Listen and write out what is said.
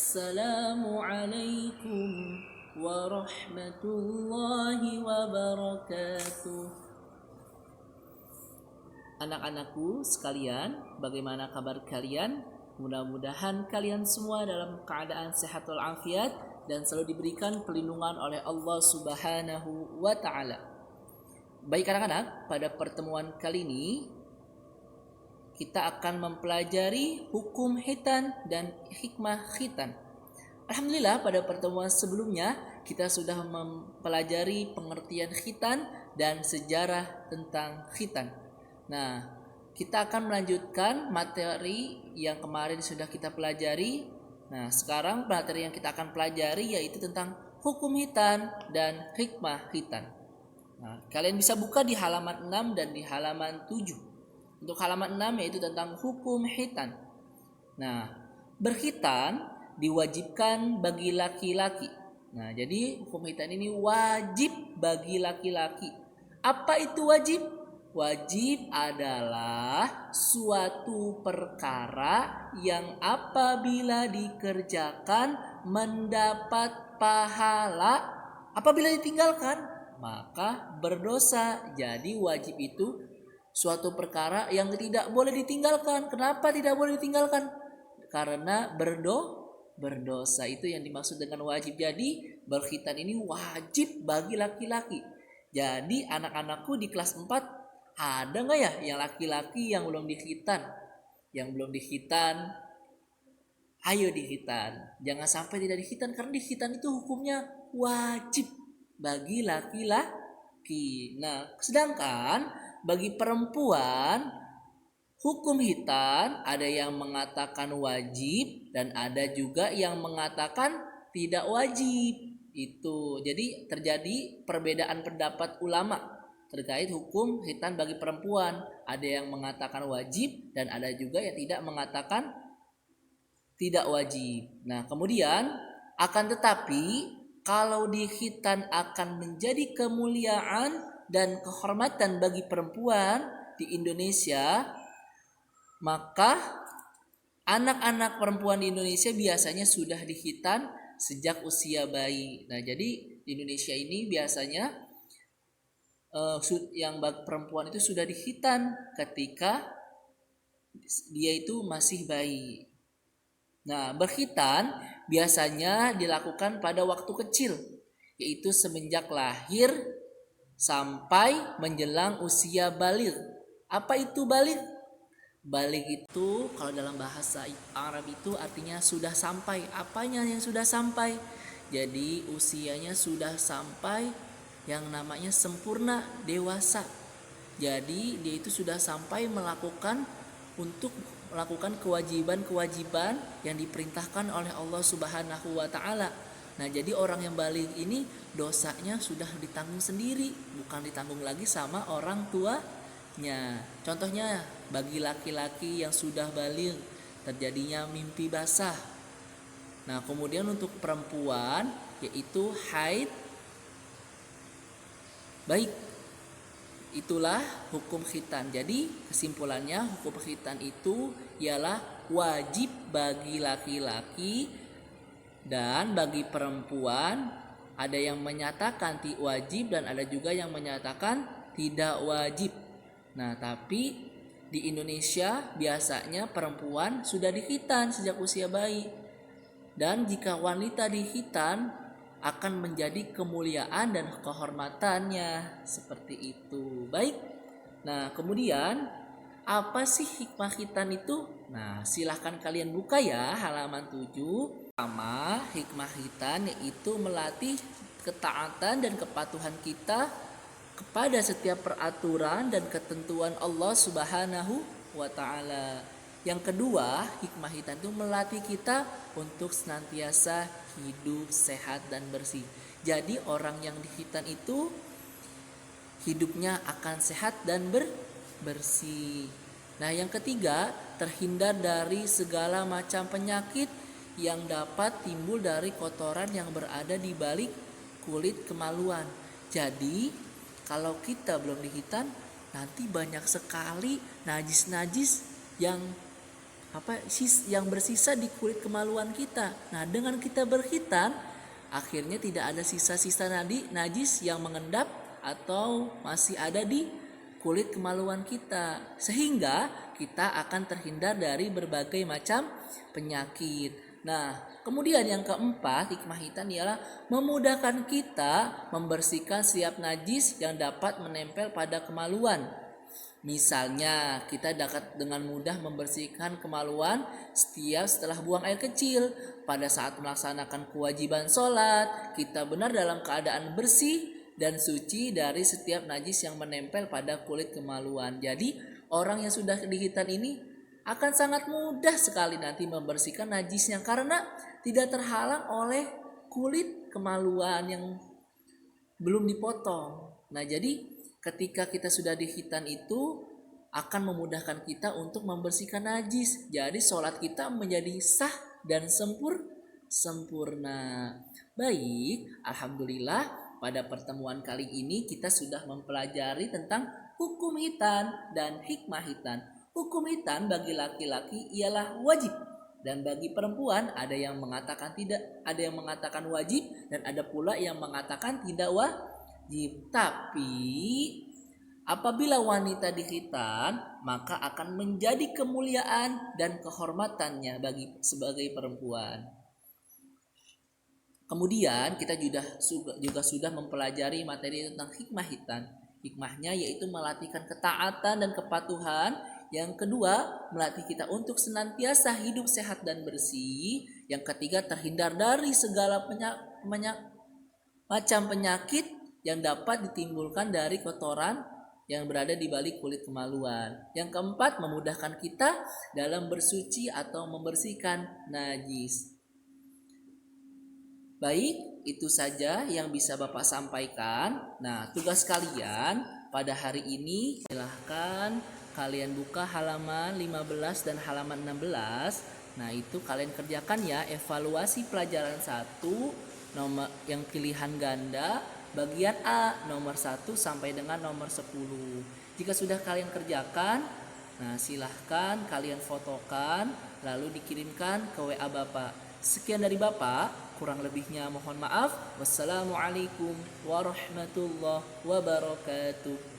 Assalamualaikum warahmatullahi wabarakatuh. Anak-anakku sekalian, bagaimana kabar kalian? Mudah-mudahan kalian semua dalam keadaan sehat walafiat dan selalu diberikan perlindungan oleh Allah Subhanahu wa taala. Baik anak-anak, pada pertemuan kali ini kita akan mempelajari hukum khitan dan hikmah khitan. Alhamdulillah, pada pertemuan sebelumnya kita sudah mempelajari pengertian khitan dan sejarah tentang khitan. Nah, kita akan melanjutkan materi yang kemarin sudah kita pelajari. Nah, sekarang materi yang kita akan pelajari yaitu tentang hukum khitan dan hikmah khitan. Nah, kalian bisa buka di halaman 6 dan di halaman 7. Untuk halaman 6 yaitu tentang hukum khitan. Nah, berkhitan diwajibkan bagi laki-laki. Nah, jadi hukum khitan ini wajib bagi laki-laki. Apa itu wajib? Wajib adalah suatu perkara yang apabila dikerjakan mendapat pahala, apabila ditinggalkan maka berdosa. Jadi wajib itu suatu perkara yang tidak boleh ditinggalkan. Kenapa tidak boleh ditinggalkan? Karena berdosa. Itu yang dimaksud dengan wajib. Jadi berkhitan ini wajib bagi laki-laki. Jadi anak-anakku di kelas 4 ada nggak ya yang laki-laki yang belum dikhitan? Yang belum dikhitan, ayo dikhitan. Jangan sampai tidak dikhitan, karena dikhitan itu hukumnya wajib bagi laki-laki. Nah, sedangkan bagi perempuan hukum khitan ada yang mengatakan wajib dan ada juga yang mengatakan tidak wajib. Itu jadi terjadi perbedaan pendapat ulama terkait hukum khitan bagi perempuan. Ada yang mengatakan wajib dan ada juga yang tidak mengatakan tidak wajib. Nah, kemudian akan tetapi kalau di khitan akan menjadi kemuliaan dan kehormatan bagi perempuan di Indonesia, maka anak-anak perempuan di Indonesia biasanya sudah dikhitan sejak usia bayi. Nah, jadi di Indonesia ini biasanya yang bagi perempuan itu sudah dikhitan ketika dia itu masih bayi. Nah, berkhitan biasanya dilakukan pada waktu kecil, yaitu semenjak lahir sampai menjelang usia baligh. Apa itu baligh? Baligh itu kalau dalam bahasa Arab itu artinya sudah sampai. Apanya yang sudah sampai? Jadi usianya sudah sampai yang namanya sempurna, dewasa. Jadi dia itu sudah sampai melakukan kewajiban-kewajiban yang diperintahkan oleh Allah Subhanahu wa taala. Nah, jadi orang yang baligh ini dosanya sudah ditanggung sendiri, bukan ditanggung lagi sama orang tuanya. Contohnya bagi laki-laki yang sudah baligh terjadinya mimpi basah. Nah, kemudian untuk perempuan yaitu haid. Baik, itulah hukum khitan. Jadi kesimpulannya hukum khitan itu ialah wajib bagi laki-laki dan bagi perempuan. Ada yang menyatakan wajib dan ada juga yang menyatakan tidak wajib. Nah, tapi di Indonesia biasanya perempuan sudah dikhitan sejak usia bayi. Dan jika wanita dikhitan akan menjadi kemuliaan dan kehormatannya, seperti itu. Baik. Nah, kemudian apa sih hikmah khitan itu? Nah, silahkan kalian buka ya halaman 7. Pertama, hikmah khitan yaitu melatih ketaatan dan kepatuhan kita kepada setiap peraturan dan ketentuan Allah Subhanahu wa taala. Yang kedua, hikmah khitan itu melatih kita untuk senantiasa hidup sehat dan bersih. Jadi orang yang dikhitan itu hidupnya akan sehat dan bersih. Nah, yang ketiga, terhindar dari segala macam penyakit yang dapat timbul dari kotoran yang berada di balik kulit kemaluan. Jadi, kalau kita belum dikhitan, nanti banyak sekali najis-najis yang yang bersisa di kulit kemaluan kita. Nah, dengan kita berkhitan, akhirnya tidak ada sisa-sisa najis yang mengendap atau masih ada di kulit kemaluan kita, sehingga kita akan terhindar dari berbagai macam penyakit. Nah, kemudian yang keempat, hikmah hitan ialah memudahkan kita membersihkan setiap najis yang dapat menempel pada kemaluan. Misalnya, kita dapat dengan mudah membersihkan kemaluan setiap setelah buang air kecil. Pada saat melaksanakan kewajiban sholat, kita benar dalam keadaan bersih dan suci dari setiap najis yang menempel pada kulit kemaluan. Jadi, orang yang sudah dihitan ini akan sangat mudah sekali nanti membersihkan najisnya karena tidak terhalang oleh kulit kemaluan yang belum dipotong. Nah, jadi ketika kita sudah dihitan itu akan memudahkan kita untuk membersihkan najis. Jadi sholat kita menjadi sah dan sempurna. Baik, alhamdulillah pada pertemuan kali ini kita sudah mempelajari tentang hukum hitan dan hikmah hitan. Hukum hitan bagi laki-laki ialah wajib, dan bagi perempuan ada yang mengatakan tidak, ada yang mengatakan wajib, dan ada pula yang mengatakan tidak wajib. Tapi apabila wanita dihitan, maka akan menjadi kemuliaan dan kehormatannya sebagai perempuan. Kemudian kita juga sudah mempelajari materi tentang hikmah hitan. Hikmahnya yaitu melatihkan ketaatan dan kepatuhan. Yang kedua, melatih kita untuk senantiasa hidup sehat dan bersih. Yang ketiga, terhindar dari segala macam penyakit yang dapat ditimbulkan dari kotoran yang berada di balik kulit kemaluan. Yang keempat, memudahkan kita dalam bersuci atau membersihkan najis. Baik, itu saja yang bisa Bapak sampaikan. Nah, tugas kalian pada hari ini silahkan kalian buka halaman 15 dan halaman 16. Nah, itu kalian kerjakan ya, evaluasi pelajaran 1 nomor yang pilihan ganda bagian A nomor 1 sampai dengan nomor 10. Jika sudah kalian kerjakan, nah silahkan kalian fotokan lalu dikirimkan ke WA Bapak. Sekian dari Bapak, kurang lebihnya mohon maaf. Wassalamualaikum warahmatullahi wabarakatuh.